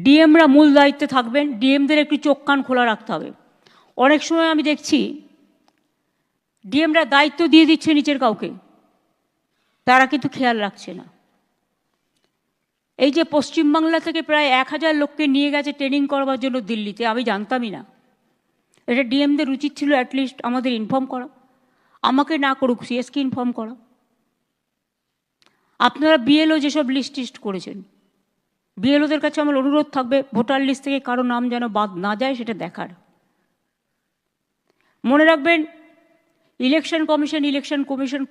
ডিএমরা মূল দায়িত্বে থাকবেন, ডিএমদের একটু চোখ কান খোলা রাখতে হবে। অনেক সময় আমি দেখছি ডিএমরা দায়িত্ব দিয়ে দিচ্ছে নিচের কাউকে, তারা কিন্তু খেয়াল রাখছে না। এই যে পশ্চিমবাংলা থেকে প্রায় 1000 লোককে নিয়ে গেছে ট্রেনিং করবার জন্য দিল্লিতে, আমি জানতামই না। এটা ডিএমদের উচিত ছিল অ্যাটলিস্ট আমাদের ইনফর্ম করা, আমাকে না করুক সিএসকে ইনফর্ম করা। আপনারা বিএলও যেসব লিস্ট টিস্ট করেছেন, বিএলওদের কাছে আমার অনুরোধ থাকবে ভোটার লিস্ট থেকে কারো নাম যেন বাদ না যায় সেটা দেখার। মনে রাখবেন ইলেকশন কমিশন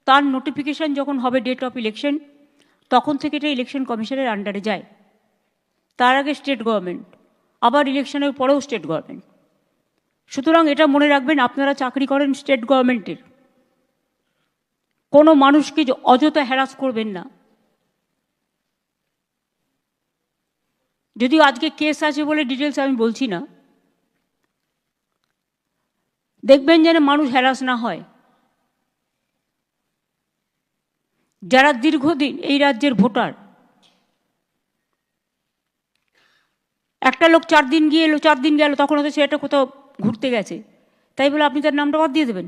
তার নোটিফিকেশন যখন হবে ডেট অফ ইলেকশন, তখন থেকে এটা ইলেকশন কমিশনের আন্ডারে যায়। তার আগে স্টেট গভর্নমেন্ট, আবার ইলেকশনের পরেও স্টেট গভর্নমেন্ট। সুতরাং এটা মনে রাখবেন, আপনারা চাকরি করেন স্টেট গভর্নমেন্টের, কোনো মানুষকে অযথা হ্যারাস করবেন না। যদিও আজকে কেস আছে বলে ডিটেলস আমি বলছি না, দেখবেন যেন মানুষ হ্যারাস না হয়। যারা দীর্ঘদিন এই রাজ্যের ভোটার, একটা লোক 4 দিন গিয়ে এলো 4 দিন গেল, তখন হয়তো সেটা কোথাও ঘুরতে গেছে, তাই বলে আপনি তার নামটা বাদ দিয়ে দেবেন?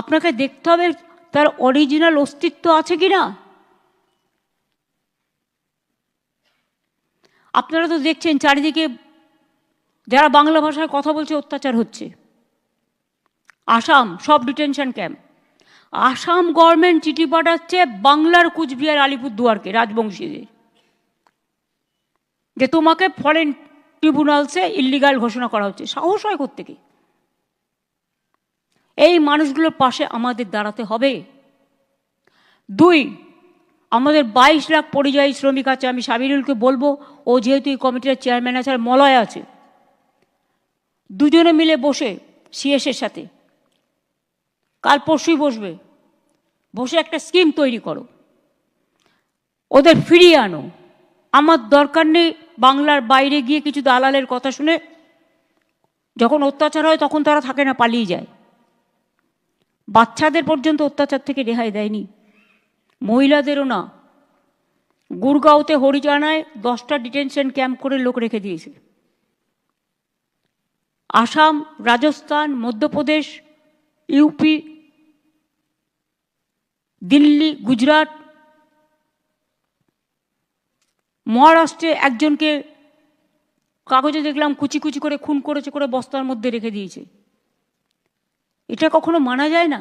আপনাকে দেখতে হবে তার অরিজিনাল অস্তিত্ব আছে কি না। আপনারা তো দেখছেন চারিদিকে যারা বাংলা ভাষায় কথা বলছে অত্যাচার হচ্ছে। আসাম সব ডিটেনশন ক্যাম্প, আসাম গভর্নমেন্ট চিঠি পাঠাচ্ছে বাংলার কুচবিহার আলিপুরদুয়ারকে রাজবংশীদের, যে তোমাকে ফরেন ট্রিব্যুনালসে ইল্লিগাল ঘোষণা করা হচ্ছে। সাহস হয় কোত্থেকে? এই মানুষগুলোর পাশে আমাদের দাঁড়াতে হবে। 2, আমাদের 22 লাখ পরিযায়ী শ্রমিক আছে। আমি সাবিরুলকে বলবো, ও যেহেতু এই কমিটির চেয়ারম্যান আছে, আর মলয় আছে, দুজনে মিলে বসে সিএসের সাথে কাল পরশুই বসে একটা স্কিম তৈরি করো, ওদের ফিরিয়ে আনো। আমার দরকার নেই বাংলার বাইরে গিয়ে কিছু দালালের কথা শুনে, যখন অত্যাচার হয় তখন তারা থাকে না, পালিয়ে যায়। বাচ্চাদের পর্যন্ত অত্যাচার থেকে রেহাই দেয়নি, মহিলাদেরও না। গুরগাঁওতে হরিয়ানায় 10টা ডিটেনশন ক্যাম্প করে লোক রেখে দিয়েছে। আসাম, রাজস্থান, মধ্যপ্রদেশ, ইউপি, দিল্লি, গুজরাট, মহারাষ্ট্রে একজনকে কাগজে দেখলাম কুচি কুচি করে খুন করেছে, করে বস্তার মধ্যে রেখে দিয়েছে। এটা কখনো মানা যায় না।